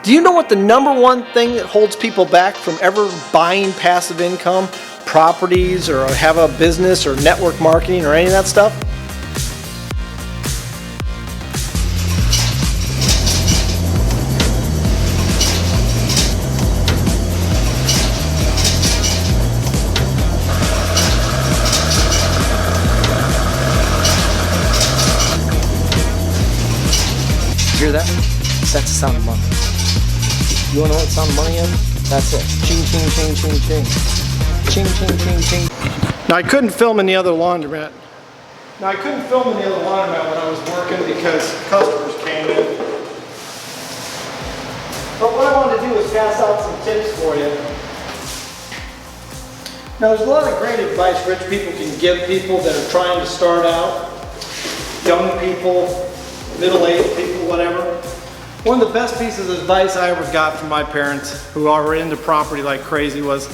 Do you know what the #1 thing that holds people back from ever buying passive income, properties, or have a business or network marketing or any of that stuff? Hear that? That's the sound of money. You wanna know what sound of money is? That's it. Ching, ching, ching, ching, ching. Ching, ching, ching, ching. Now I couldn't film in the other laundromat. When I was working because customers came in. But what I wanted to do was pass out some tips for you. Now there's a lot of great advice rich people can give people that are trying to start out. Young people, middle-aged people, whatever. One of the best pieces of advice I ever got from my parents, who are into property like crazy, was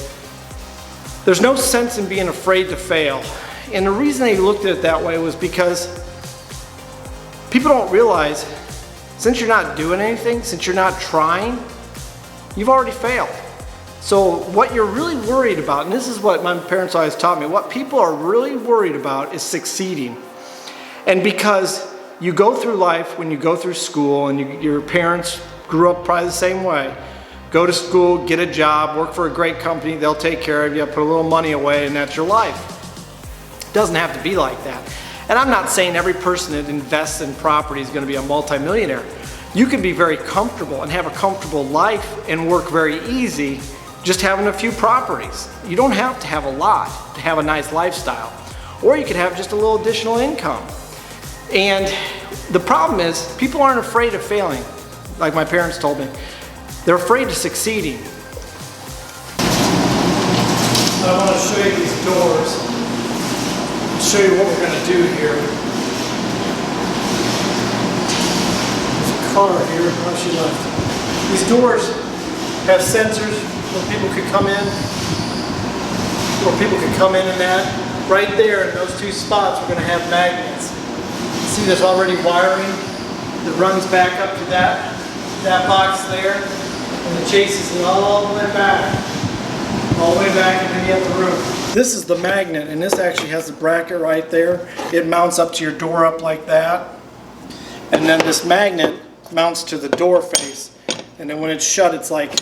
there's no sense in being afraid to fail. And the reason they looked at it that way was because people don't realize, since you're not doing anything, since you're not trying, you've already failed. So what you're really worried about, and this is what my parents always taught me, what people are really worried about is succeeding. And because you go through life, when you go through school, and your parents grew up probably the same way. Go to school, get a job, work for a great company, they'll take care of you, put a little money away, and that's your life. It doesn't have to be like that. And I'm not saying every person that invests in property is going to be a multimillionaire. You can be very comfortable and have a comfortable life and work very easy just having a few properties. You don't have to have a lot to have a nice lifestyle. Or you could have just a little additional income. And the problem is, people aren't afraid of failing, like my parents told me. They're afraid of succeeding. So I want to show you these doors. Show you what we're going to do here. There's a car here. Oh, she left. These doors have sensors where people could come in. And that. Right there in those two spots, we're going to have magnets. See, there's already wiring that runs back up to that box there, and it chases it all the way back, and then you have the roof. This is the magnet, and this actually has a bracket right there. It mounts up to your door up like that, and then this magnet mounts to the door face, and then when it's shut, it's like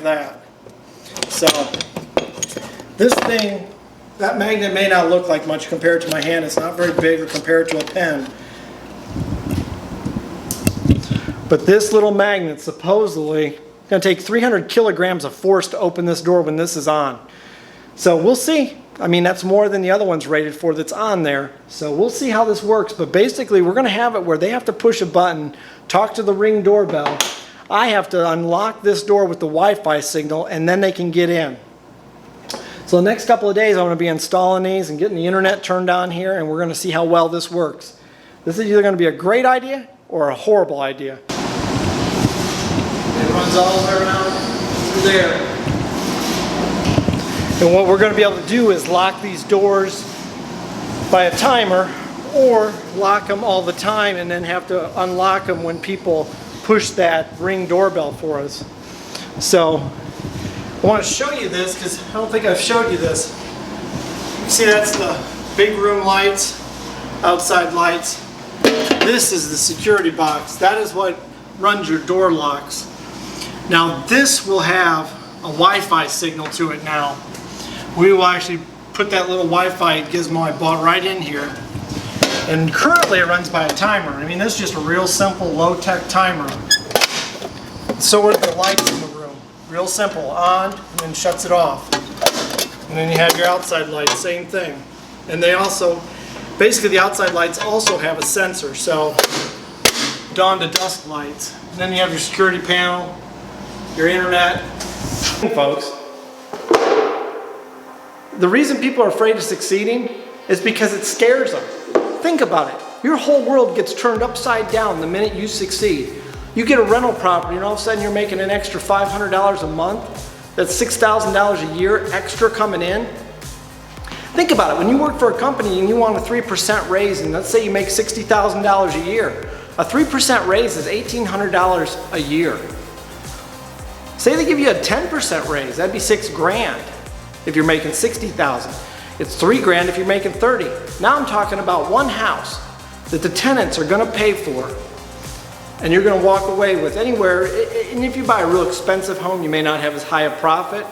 that. So this thing, that magnet may not look like much compared to my hand. It's not very big or compared to a pen. But this little magnet supposedly going to take 300 kilograms of force to open this door when this is on. So we'll see. I mean, that's more than the other one's rated for that's on there. So we'll see how this works. But basically, we're going to have it where they have to push a button, talk to the Ring doorbell. I have to unlock this door with the Wi-Fi signal, and then they can get in. So the next couple of days, I'm going to be installing these and getting the internet turned on here, and we're going to see how well this works. This is either going to be a great idea or a horrible idea. It runs all the way around through there. And what we're going to be able to do is lock these doors by a timer, or lock them all the time and then have to unlock them when people push that Ring doorbell for us. So I want to show you this because I don't think I've showed you this. You see, that's the big room lights, outside lights. This is the security box. That is what runs your door locks. Now this will have a Wi-Fi signal to it now. We will actually put that little Wi-Fi gizmo I bought right in here. And currently it runs by a timer. I mean, this is just a real simple low-tech timer. So are the lights in the room. Real simple, on and then shuts it off. And then you have your outside lights, same thing. And they also, basically the outside lights also have a sensor, so dawn to dusk lights. And then you have your security panel, your internet. Folks, the reason people are afraid of succeeding is because it scares them. Think about it. Your whole world gets turned upside down the minute you succeed. You get a rental property and all of a sudden you're making an extra $500 a month. That's $6,000 a year extra coming in. Think about it. When you work for a company and you want a 3% raise, and let's say you make $60,000 a year, a 3% raise is $1,800 a year. Say they give you a 10% raise, that'd be $6 grand if you're making 60,000. It's $3 grand if you're making 30. Now I'm talking about one house that the tenants are gonna pay for, and you're gonna walk away with anywhere, and if you buy a real expensive home, you may not have as high a profit,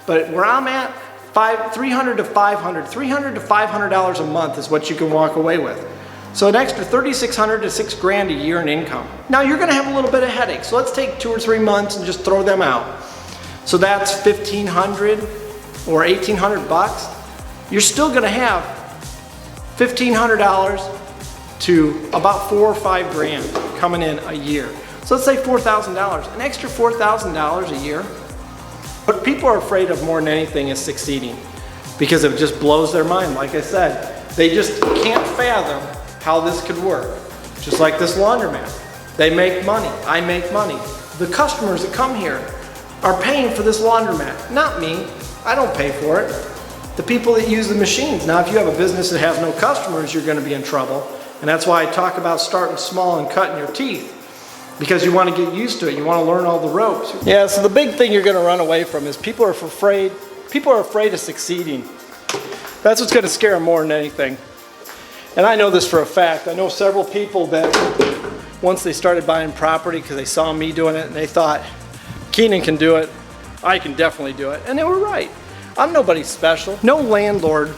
but where I'm at, $300 to $500 a month is what you can walk away with. So an extra $3,600 to $6 grand a year in income. Now you're gonna have a little bit of headache, so let's take 2 or 3 months and just throw them out. So that's $1,500 or $1,800 bucks. You're still gonna have $1,500 to about 4 or 5 grand coming in a year. So let's say $4,000, an extra $4,000 a year. What people are afraid of more than anything is succeeding, because it just blows their mind. Like I said, they just can't fathom how this could work. Just like this laundromat. They make money, I make money. The customers that come here are paying for this laundromat, not me. I don't pay for it. The people that use the machines. Now if you have a business that has no customers, you're gonna be in trouble. And that's why I talk about starting small and cutting your teeth, because you want to get used to it. You want to learn all the ropes. Yeah, so the big thing you're going to run away from is people are afraid of succeeding. That's what's going to scare them more than anything. And I know this for a fact. I know several people that once they started buying property because they saw me doing it and they thought, Keenan can do it, I can definitely do it. And they were right. I'm nobody special. No landlord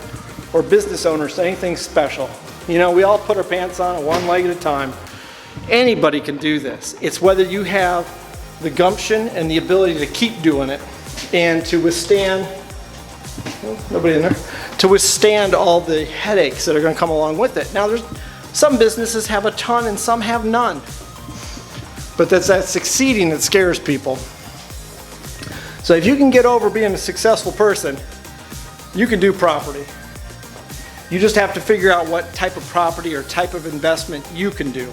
or business owner is anything special. You know, we all put our pants on one leg at a time. Anybody can do this. It's whether you have the gumption and the ability to keep doing it and to withstand, nobody in there, to withstand all the headaches that are going to come along with it. Now, there's some businesses have a ton and some have none. But that's that succeeding that scares people. So if you can get over being a successful person, you can do property. You just have to figure out what type of property or type of investment you can do.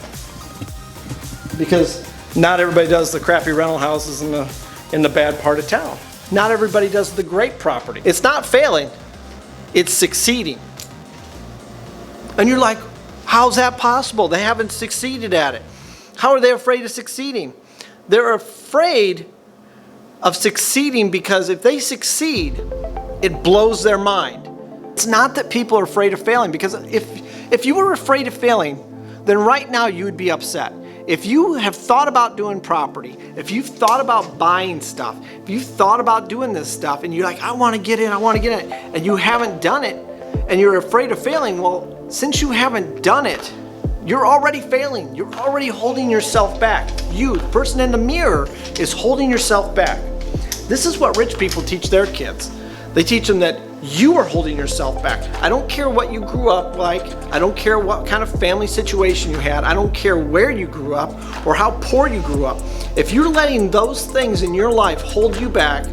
Because not everybody does the crappy rental houses in the bad part of town. Not everybody does the great property. It's not failing, it's succeeding. And you're like, how's that possible? They haven't succeeded at it. How are they afraid of succeeding? They're afraid of succeeding because if they succeed, it blows their mind. It's not that people are afraid of failing, because if you were afraid of failing, then right now you would be upset. If you have thought about doing property, if you've thought about buying stuff, if you've thought about doing this stuff and you're like, I want to get in, and you haven't done it and you're afraid of failing, well, since you haven't done it, you're already failing. You're already holding yourself back. You, the person in the mirror, is holding yourself back. This is what rich people teach their kids. They teach them that you are holding yourself back. I don't care what you grew up like. I don't care what kind of family situation you had. I don't care where you grew up or how poor you grew up. If you're letting those things in your life hold you back,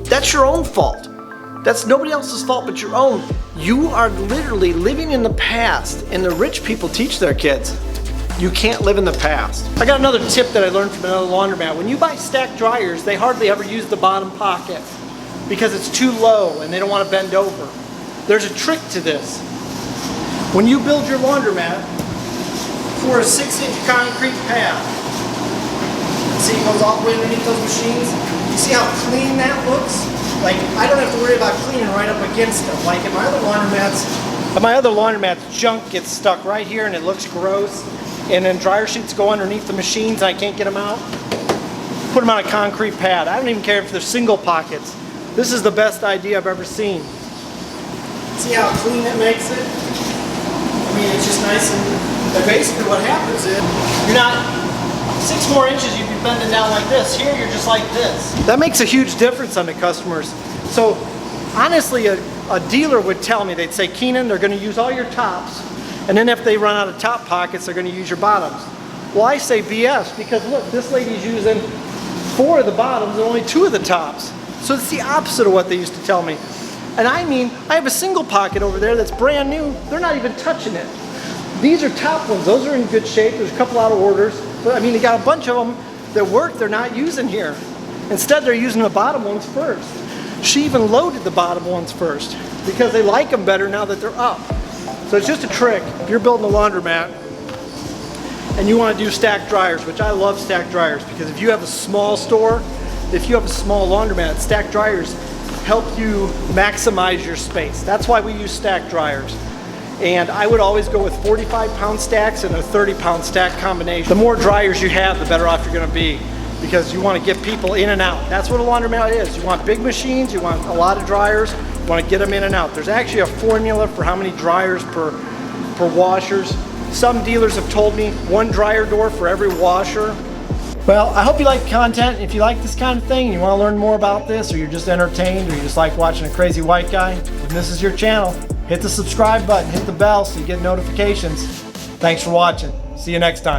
that's your own fault. That's nobody else's fault but your own. You are literally living in the past, and the rich people teach their kids, you can't live in the past. I got another tip that I learned from another laundromat. When you buy stacked dryers, they hardly ever use the bottom pocket, because it's too low and they don't want to bend over. There's a trick to this. When you build your laundromat, pour a 6-inch concrete pad. See, it goes all the way underneath those machines. You see how clean that looks? Like, I don't have to worry about cleaning right up against them. Like at my other laundromats, junk gets stuck right here and it looks gross. And then dryer sheets go underneath the machines and I can't get them out. Put them on a concrete pad. I don't even care if they're single pockets. This is the best idea I've ever seen. See how clean it makes it? I mean, it's just nice and basically what happens is, you're not 6 more inches, you'd be bending down like this. Here, you're just like this. That makes a huge difference on the customers. So, honestly, a dealer would tell me, they'd say, Keenan, they're gonna use all your tops, and then if they run out of top pockets, they're gonna use your bottoms. Well, I say BS, because look, this lady's using 4 of the bottoms and only 2 of the tops. So it's the opposite of what they used to tell me. And I mean, I have a single pocket over there that's brand new. They're not even touching it. These are top ones. Those are in good shape. There's a couple out of orders. But I mean, they got a bunch of them that work they're not using here. Instead, they're using the bottom ones first. She even loaded the bottom ones first because they like them better now that they're up. So it's just a trick. If you're building a laundromat and you want to do stacked dryers, which I love stacked dryers, because if you have a small store, if you have a small laundromat, stacked dryers help you maximize your space. That's why we use stacked dryers. And I would always go with 45-pound stacks and a 30-pound stack combination. The more dryers you have, the better off you're gonna be, because you wanna get people in and out. That's what a laundromat is. You want big machines, you want a lot of dryers, you wanna get them in and out. There's actually a formula for how many dryers per washers. Some dealers have told me 1 dryer door for every washer. Well, I hope you like the content. If you like this kind of thing and you want to learn more about this, or you're just entertained, or you just like watching a crazy white guy, and this is your channel, hit the subscribe button, hit the bell so you get notifications. Thanks for watching. See you next time.